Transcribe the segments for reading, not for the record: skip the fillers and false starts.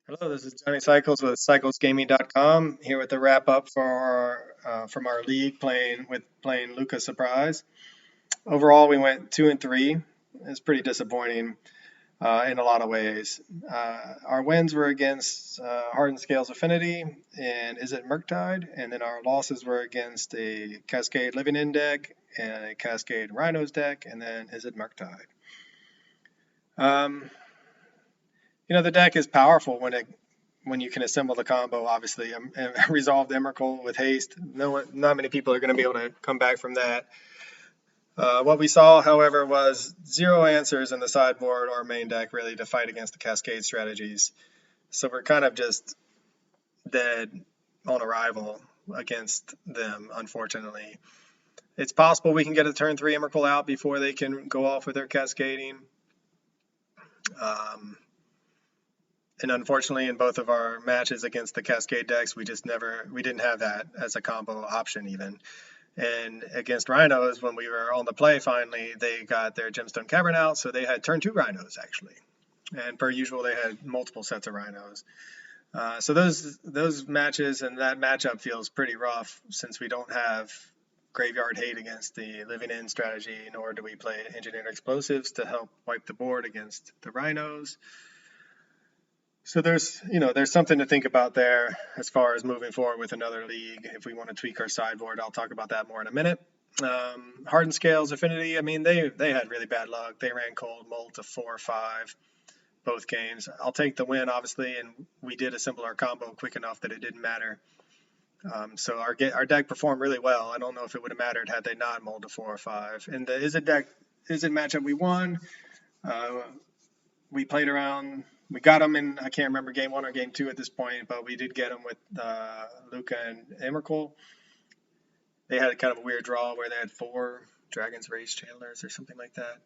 Hello, this is Johnny Cycles with CyclesGaming.com here with the wrap up from our league playing Lukka Surprise. Overall, we went 2-3. It's pretty disappointing in a lot of ways. Our wins were against Hardened Scales Affinity and Is It Murktide, and then our losses were against a Cascade Living In deck and a Cascade Rhinos deck, and then Is It Murktide. Um, the deck is powerful when you can assemble the combo, obviously. Resolved Emrakul with haste. Not many people are going to be able to come back from that. What we saw, however, was zero answers in the sideboard or main deck really to fight against the Cascade strategies. So we're kind of just dead on arrival against them, unfortunately. It's possible we can get a turn 3 Emrakul out before they can go off with their cascading. And unfortunately, in both of our matches against the Cascade decks, we didn't have that as a combo option even. And against Rhinos, when we were on the play finally, they got their Gemstone Cavern out, so they had turn 2 Rhinos actually. And per usual, they had multiple sets of Rhinos. So those matches and that matchup feels pretty rough since we don't have Graveyard Hate against the Living In strategy, nor do we play Engineered Explosives to help wipe the board against the Rhinos. So there's something to think about there as far as moving forward with another league. If we want to tweak our sideboard, I'll talk about that more in a minute. Hardened Scales Affinity, I mean, they had really bad luck. They ran cold mold to 4 or 5 both games. I'll take the win, obviously, and we did assemble our combo quick enough that it didn't matter. So our deck performed really well. I don't know if it would have mattered had they not mold to 4 or 5. And the Is It matchup we won. We played around. We got them in, I can't remember game 1 or game 2 at this point, but we did get them with Lukka and Emrakul. They had kind of a weird draw where they had 4 Dragon's Rage Channelers or something like that.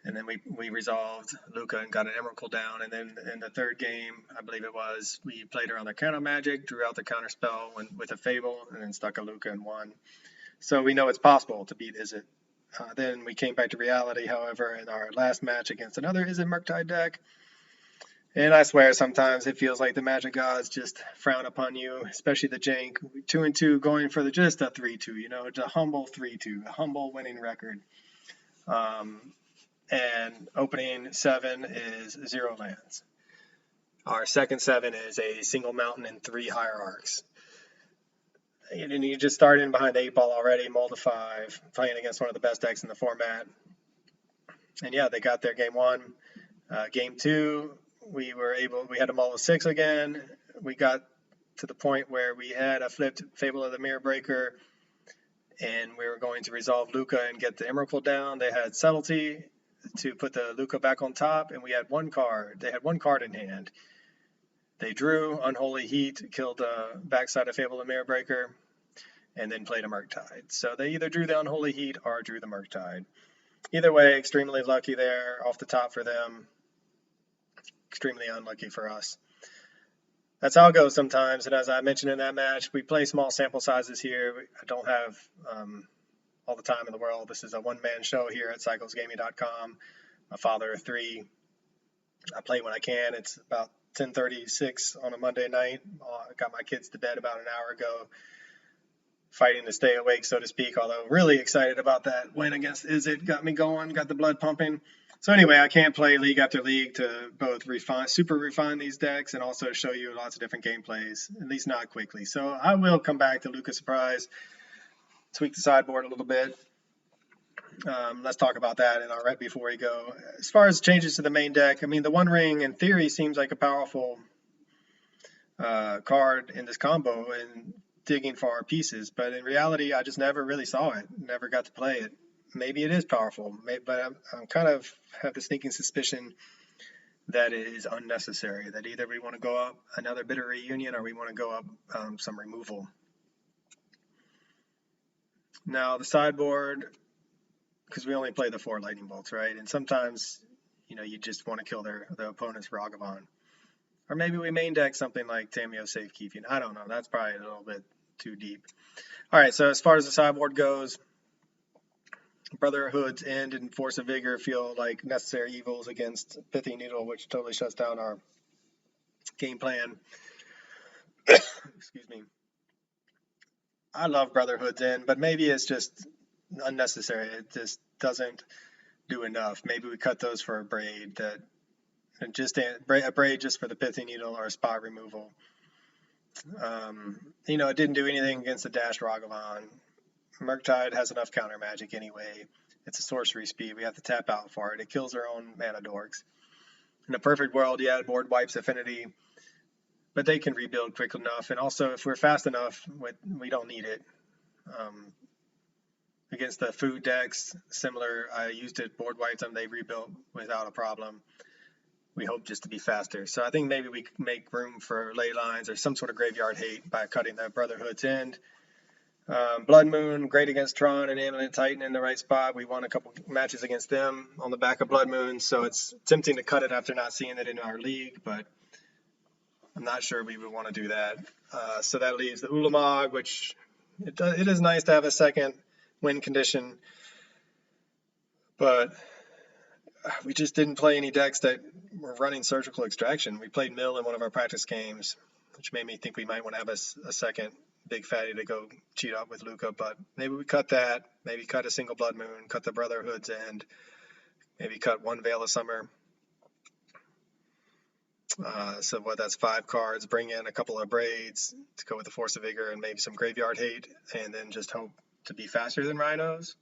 And then we resolved Lukka and got an Emrakul down. And then in the third game, I believe it was, we played around their counter magic, drew out the counter spell with a Fable, and then stuck a Lukka and won. So we know it's possible to beat Is It. Then we came back to reality, however, in our last match against another Is It Murktide deck. And I swear sometimes it feels like the Magic Gods just frown upon you, especially the Jank. 2-2 going for just a 3-2, it's a humble 3-2, a humble winning record. And opening 7 is 0 lands. Our second 7 is a single mountain and 3 hierarchs. And you just start in behind the 8 ball already, mold to 5, playing against one of the best decks in the format. And yeah, they got their game 1. Game 2, we had a mull of 6 again. We got to the point where we had a flipped Fable of the Mirror Breaker, and we were going to resolve Lukka and get the Emrakul down. They had Subtlety to put the Lukka back on top, and we had one card. They had one card in hand. They drew Unholy Heat, killed the backside of Fable of the Mirror Breaker, and then played a Murktide. So they either drew the Unholy Heat or drew the Murktide. Either way, extremely lucky there off the top for them. Extremely unlucky for us. That's how it goes sometimes. And as I mentioned in that match, we play small sample sizes here. I don't have all the time in the world. This is a one-man show here at CyclesGaming.com. A father of 3. I play when I can. It's about 10:36 on a Monday night. I got my kids to bed about an hour ago, fighting to stay awake, so to speak, although really excited about that win against Is It. Got me going, got the blood pumping. So anyway, I can't play league after league to both super refine these decks and also show you lots of different gameplays, at least not quickly. So I will come back to Lukka Surprise, tweak the sideboard a little bit. Let's talk about that right before we go. As far as changes to the main deck, I mean, the One Ring in theory seems like a powerful card in this combo and digging for our pieces, but in reality, I just never really saw it, never got to play it. Maybe it is powerful, but I'm kind of have the sneaking suspicion that it is unnecessary, that either we want to go up another Bitter Reunion or we want to go up some removal. Now, the sideboard, because we only play the 4 Lightning Bolts, right? And sometimes, you just want to kill the opponent's Ragavan. Or maybe we main deck something like Tameo Safekeeping. I don't know. That's probably a little bit too deep. All right, so as far as the sideboard goes, Brotherhood's End and Force of Vigor feel like necessary evils against Pithy Needle, which totally shuts down our game plan. Excuse me. I love Brotherhood's End, but maybe it's just unnecessary. It just doesn't do enough. Maybe we cut those for a braid, just a braid just for the pithy needle or spot removal. It didn't do anything against the Dashed Ragavan. Murktide has enough counter magic anyway. It's a sorcery speed. We have to tap out for it. It kills our own mana dorks. In a perfect world, yeah, board wipes Affinity, but they can rebuild quick enough. And also, if we're fast enough, we don't need it. Against the food decks, similar, I used it, board wiped them, they rebuilt without a problem. We hope just to be faster. So I think maybe we make room for ley lines or some sort of graveyard hate by cutting the Brotherhood's End. Blood Moon, great against Tron and Amulet Titan in the right spot. We won a couple matches against them on the back of Blood Moon, so it's tempting to cut it after not seeing it in our league, but I'm not sure we would want to do that. So that leaves the Ulamog, which it is nice to have a second win condition, but we just didn't play any decks that were running Surgical Extraction. We played Mill in one of our practice games, which made me think we might want to have a second big fatty to go cheat up with Lukka, but maybe we cut that, maybe cut a single Blood Moon, cut the Brotherhood's End, maybe cut one Veil of Summer. So that's 5 cards, bring in a couple of braids to go with the Force of Vigor and maybe some graveyard hate, and then just hope to be faster than Rhinos,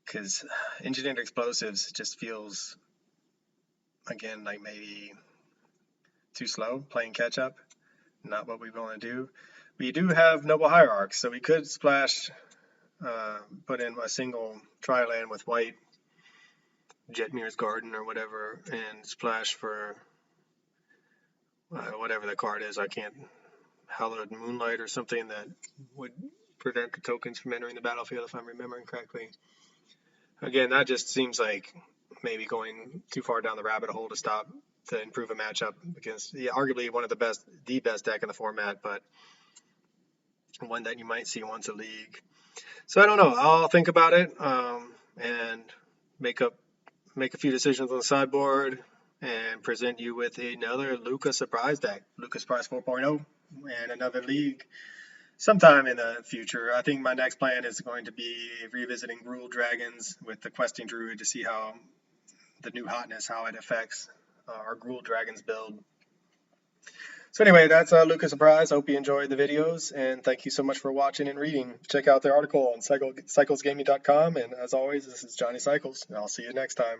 because Engineered Explosives just feels, again, like maybe too slow, playing catch up, not what we want to do. We do have Noble Hierarchs, so we could splash, put in a single tri-land with white, Jetmir's Garden or whatever, and splash for whatever the card is. I can't, Hallowed Moonlight or something that would prevent the tokens from entering the battlefield, if I'm remembering correctly. Again, that just seems like maybe going too far down the rabbit hole to improve a matchup against arguably one of the best deck in the format, but one that you might see once a league. So I don't know. I'll think about it and make a few decisions on the sideboard and present you with another Lukka Surprise deck, Lukka Surprise 4.0, and another league sometime in the future. I think my next plan is going to be revisiting Rule Dragons with the Questing Druid to see how the new hotness, how it affects our Rule Dragons build. So anyway, that's Lukka Surprise. I hope you enjoyed the videos, and thank you so much for watching and reading. Check out their article on cyclesgaming.com, and as always, this is Johnny Cycles, and I'll see you next time.